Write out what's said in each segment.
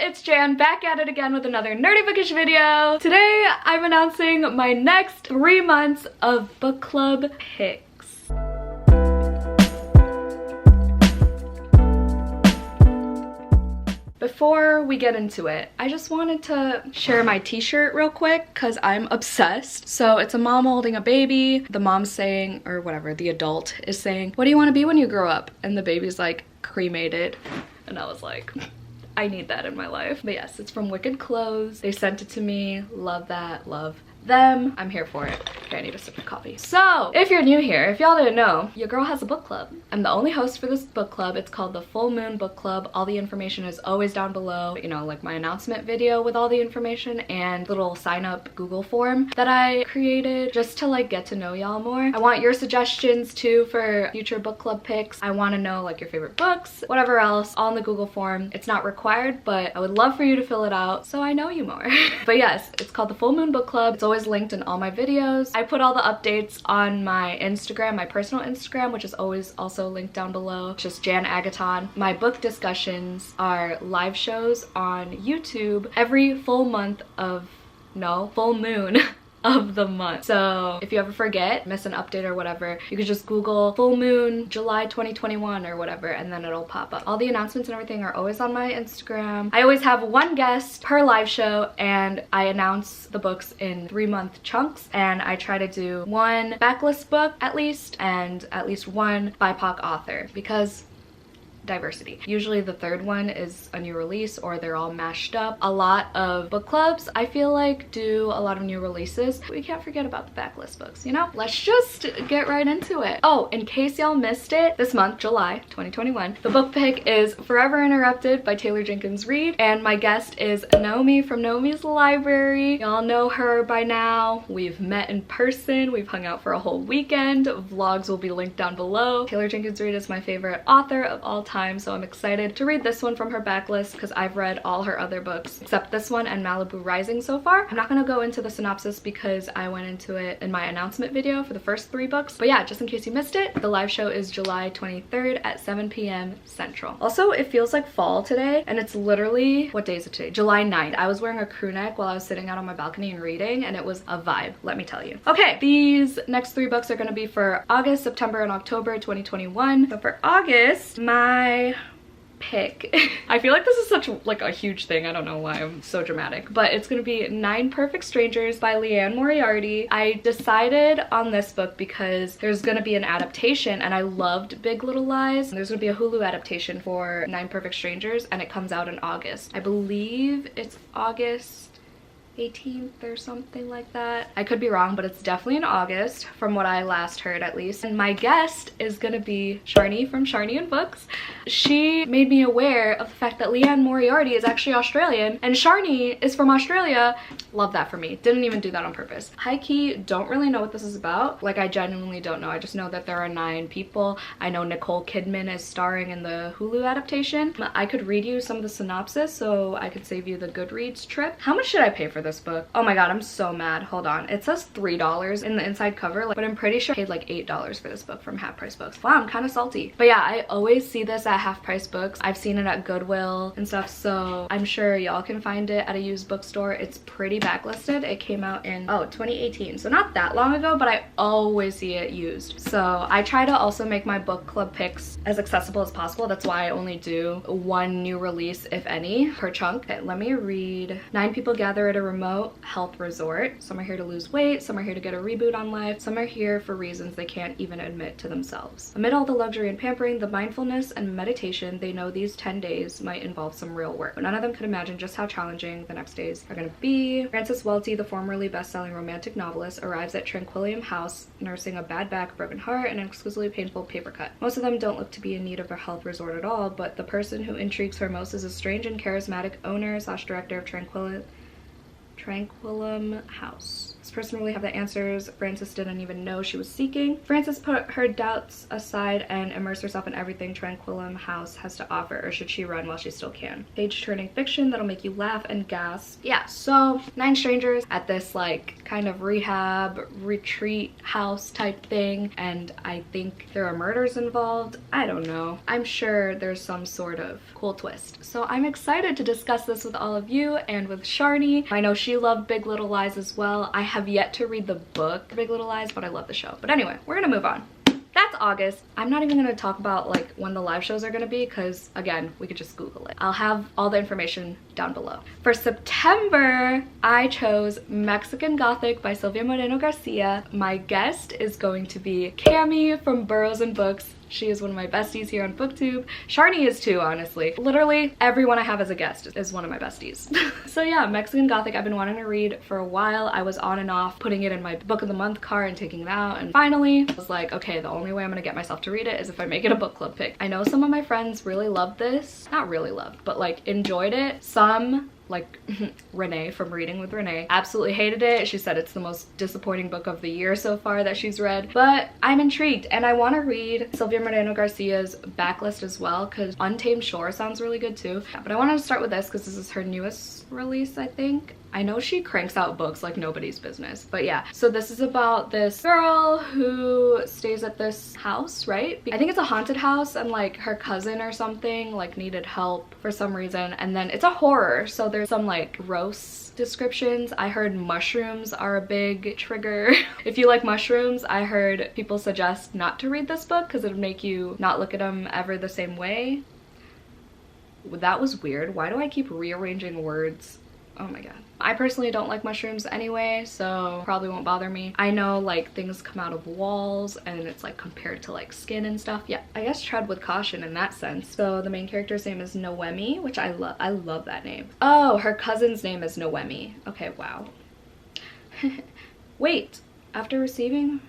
It's Jan, back at it again with another nerdy bookish video. Today I'm announcing my next 3 months of book club picks. Before we get into it, I just wanted to share my t-shirt real quick because I'm obsessed. So it's a mom holding a baby. The mom's saying, or whatever, the adult is saying, "What do you want to be when you grow up?" And the baby's like, "Cremated." And I was like, I need that in my life. But yes, it's from Wicked Clothes. They sent it to me. Love that. Love them. I'm here for it. Okay, I need a sip of coffee. So, if you're new here, if y'all didn't know, your girl has a book club. I'm the only host for this book club. It's called the Full Moon Book Club. All the information is always down below. You know, like my announcement video with all the information and little sign up Google form that I created just to like get to know y'all more. I want your suggestions too for future book club picks. I want to know like your favorite books, whatever else, all in the Google form. It's not required, but I would love for you to fill it out so I know you more. But yes, it's called the Full Moon Book Club. It's always linked in all my videos. I put all the updates on my Instagram, my personal Instagram, which is always also linked down below. It's just Jan Agaton. My book discussions are live shows on YouTube every full moon of the month. So if you ever forget, miss an update or whatever, you could just Google full moon July 2021 or whatever, and then it'll pop up. All the announcements and everything are always on my Instagram. I always have one guest per live show, and I announce the books in 3-month chunks, and I try to do one backlist book at least, and at least one BIPOC author, because diversity. Usually the third one is a new release or they're all mashed up. A lot of book clubs, I feel like, do a lot of new releases. We can't forget about the backlist books, you know? Let's just get right into it. Oh, in case y'all missed it, this month, July 2021, the book pick is Forever Interrupted by Taylor Jenkins Reid, and my guest is Naomi from Naomi's Library. Y'all know her by now. We've met in person. We've hung out for a whole weekend. Vlogs will be linked down below. Taylor Jenkins Reid is my favorite author of all time, so I'm excited to read this one from her backlist because I've read all her other books except this one and Malibu Rising so far. I'm not going to go into the synopsis because I went into it in my announcement video for the first 3 books, but yeah, just in case you missed it, the live show is July 23rd at 7 p.m. Central. Also, it feels like fall today, and it's literally, what day is it today? July 9th. I was wearing a crew neck while I was sitting out on my balcony and reading, and it was a vibe, let me tell you. Okay, these next 3 books are going to be for August, September, and October 2021. So for August, my pick. I feel like this is such like a huge thing. I don't know why I'm so dramatic, but it's gonna be 9 Perfect Strangers by Liane Moriarty. I decided on this book because there's gonna be an adaptation, and I loved Big Little Lies. There's gonna be a Hulu adaptation for 9 Perfect Strangers, and it comes out in August. I believe it's August 18th or something like that. I could be wrong, but it's definitely in August from what I last heard, at least. And my guest is gonna be Sharni from Sharni and Books. She made me aware of the fact that Liane Moriarty is actually Australian and Sharni is from Australia. Love that for me. Didn't even do that on purpose. High-key, don't really know what this is about. Like, I genuinely don't know. I just know that there are 9 people. I know Nicole Kidman is starring in the Hulu adaptation. I could read you some of the synopsis so I could save you the Goodreads trip. How much should I pay for this book? Oh my god, I'm so mad. Hold on. It says $3 in the inside cover, but I'm pretty sure I paid like $8 for this book from Half Price Books. Wow, I'm kind of salty. But yeah, I always see this at Half Price Books. I've seen it at Goodwill and stuff, so I'm sure y'all can find it at a used bookstore. It's pretty backlisted. It came out in 2018, so not that long ago, but I always see it used. So I try to also make my book club picks as accessible as possible. That's why I only do 1 new release, if any, per chunk. Okay, let me read. 9 people gather at a remote health resort. Some are here to lose weight, some are here to get a reboot on life, some are here for reasons they can't even admit to themselves. Amid all the luxury and pampering, the mindfulness and meditation, they know these 10 days might involve some real work, but none of them could imagine just how challenging the next days are going to be. Frances Welty, the formerly best-selling romantic novelist, arrives at Tranquillium House nursing a bad back, broken heart, and an exquisitely painful paper cut. Most of them don't look to be in need of a health resort at all, but the person who intrigues her most is a strange and charismatic owner/director of Tranquillium House. This person really have the answers Frances didn't even know she was seeking. Frances put her doubts aside and immerse herself in everything Tranquillum House has to offer, or should she run while she still can? Page-turning fiction that'll make you laugh and gasp. Yeah, so 9 strangers at this like kind of rehab retreat house type thing, and I think there are murders involved. I don't know. I'm sure there's some sort of cool twist. So I'm excited to discuss this with all of you and with Sharni. I know she loved Big Little Lies as well. I have yet to read the book Big Little Lies, but I love the show. But anyway, we're gonna move on. That's August. I'm not even gonna talk about like when the live shows are gonna be, because again, we could just Google it. I'll have all the information down below. For September, I chose Mexican Gothic by Silvia Moreno Garcia. My guest is going to be Cami from Burrows and Books. She is one of my besties here on BookTube. Sharni is too, honestly. Literally everyone I have as a guest is one of my besties. So yeah, Mexican Gothic I've been wanting to read for a while. I was on and off putting it in my book of the month card and taking it out, and finally I was like, okay, the only way I'm gonna get myself to read it is if I make it a book club pick. I know some of my friends really loved this. Not really loved, but like enjoyed it. Some, like Renee from Reading with Renee, absolutely hated it. She said it's the most disappointing book of the year so far that she's read, but I'm intrigued and I want to read Silvia Moreno Garcia's backlist as well, because Untamed Shore sounds really good too. Yeah, but I wanted to start with this because this is her newest release, I think. I know she cranks out books like nobody's business, but yeah. So this is about this girl who stays at this house, right? I think it's a haunted house, and like her cousin or something like needed help for some reason, and then it's a horror, so there's some like gross descriptions. I heard mushrooms are a big trigger. If you like mushrooms, I heard people suggest not to read this book because it would make you not look at them ever the same way. That was weird. Why do I keep rearranging words? Oh my god. I personally don't like mushrooms anyway, so probably won't bother me. I know like things come out of walls and it's like compared to like skin and stuff. Yeah, I guess tread with caution in that sense. So the main character's name is Noemi, which I love that name. Oh, her cousin's name is Noemi. Okay, wow. Wait, after receiving...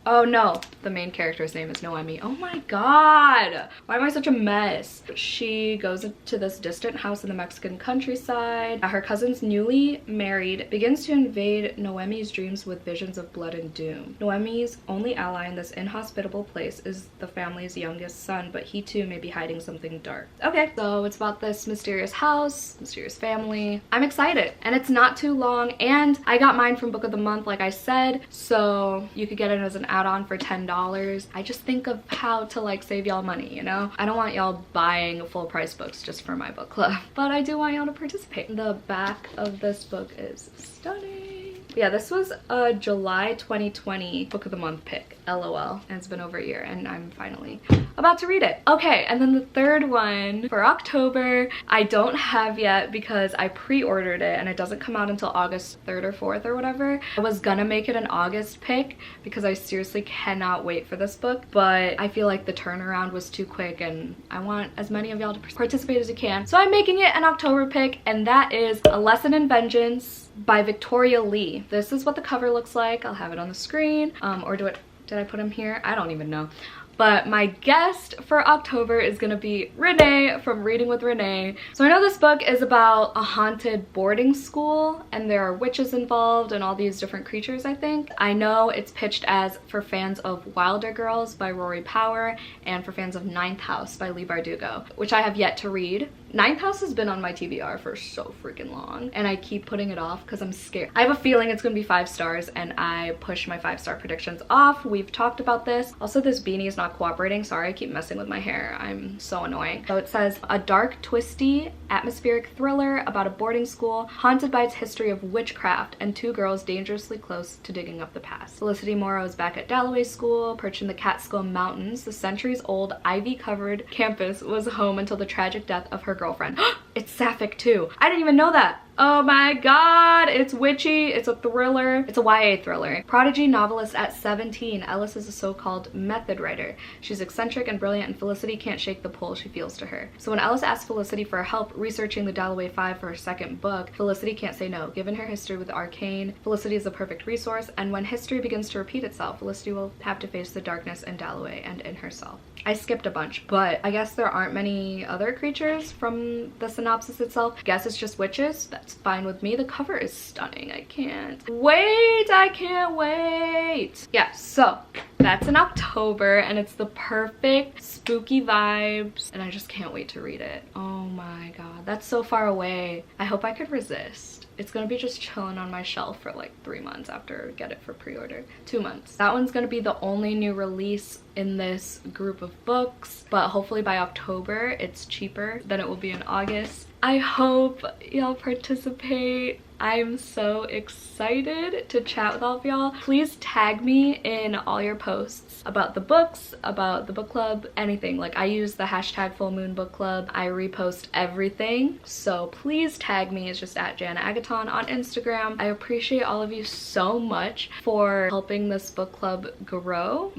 Oh no, the main character's name is Noemi. Oh my god, why am I such a mess? She goes to this distant house in the Mexican countryside. Her cousin's newly married begins to invade Noemi's dreams with visions of blood and doom. Noemi's only ally in this inhospitable place is the family's youngest son, but he too may be hiding something dark. Okay, so it's about this mysterious house, mysterious family. I'm excited, and it's not too long, and I got mine from Book of the Month, like I said, so you could get it as an add-on for $10. I just think of how to like save y'all money, you know? I don't want y'all buying full price books just for my book club, but I do want y'all to participate. The back of this book is stunning. Yeah, this was a July 2020 Book of the Month pick, LOL, and it's been over a year and I'm finally about to read it. Okay, and then the third one for October, I don't have yet because I pre-ordered it and it doesn't come out until August 3rd or 4th or whatever. I was gonna make it an August pick because I seriously cannot wait for this book, but I feel like the turnaround was too quick and I want as many of y'all to participate as you can. So I'm making it an October pick, and that is A Lesson in Vengeance by Victoria Lee. This is what the cover looks like. I'll have it on the screen, or did I put him here? I don't even know. But my guest for October is gonna be Renee from Reading with Renee. So I know this book is about a haunted boarding school and there are witches involved and all these different creatures, I think. I know it's pitched as for fans of Wilder Girls by Rory Power and for fans of Ninth House by Leigh Bardugo, which I have yet to read. Ninth House has been on my TBR for so freaking long and I keep putting it off because I'm scared. I have a feeling it's gonna be 5 stars and I push my 5-star predictions off. We've talked about this. Also, this beanie is not cooperating. Sorry, I keep messing with my hair. I'm so annoying. So it says, a dark, twisty, atmospheric thriller about a boarding school haunted by its history of witchcraft and 2 girls dangerously close to digging up the past. Felicity Morrow is back at Dalloway School, perched in the Catskill Mountains. The centuries-old, ivy-covered campus was home until the tragic death of her girlfriend. It's sapphic too. I didn't even know that. Oh my god, it's witchy, it's a thriller, it's a YA thriller. Prodigy novelist at 17, Ellis is a so-called method writer. She's eccentric and brilliant and Felicity can't shake the pull she feels to her. So when Ellis asks Felicity for help researching the Dalloway 5 for her second book, Felicity can't say no. Given her history with Arcane, Felicity is a perfect resource, and when history begins to repeat itself, Felicity will have to face the darkness in Dalloway and in herself. I skipped a bunch, but I guess there aren't many other creatures from the synopsis itself. I guess it's just witches. that's fine with me. The cover is stunning. I can't wait. I can't wait. Yeah, so that's in October and it's the perfect spooky vibes and I just can't wait to read it. Oh my god, that's so far away. I hope I could resist. It's gonna be just chilling on my shelf for like 3 months after I get it for pre-order. 2 months. That one's gonna be the only new release in this group of books, but hopefully by October it's cheaper than it will be in August. I hope y'all participate. I'm so excited to chat with all of y'all. Please tag me in all your posts about the books, about the book club, anything. Like, I use the hashtag Full Moon Book Club. I repost everything, so please tag me. It's just at Jana Agaton on Instagram. I appreciate all of you so much for helping this book club grow.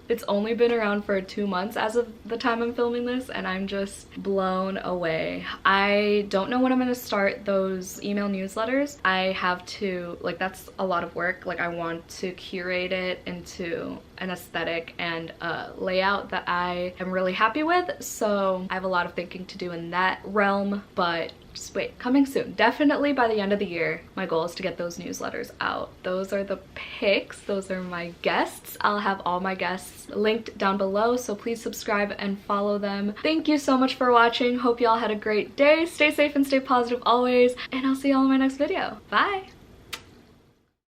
It's only been around for 2 months as of the time I'm filming this and I'm just blown away. I don't know when I'm gonna start those email newsletters. I have to, like, that's a lot of work. Like, I want to curate it into an aesthetic and a layout that I am really happy with, so I have a lot of thinking to do in that realm, but just wait, coming soon. Definitely by the end of the year, my goal is to get those newsletters out. Those are the picks, those are my guests. I'll have all my guests linked down below, so please subscribe and follow them. Thank you so much for watching. Hope y'all had a great day. Stay safe and stay positive always, and I'll see y'all in my next video. Bye!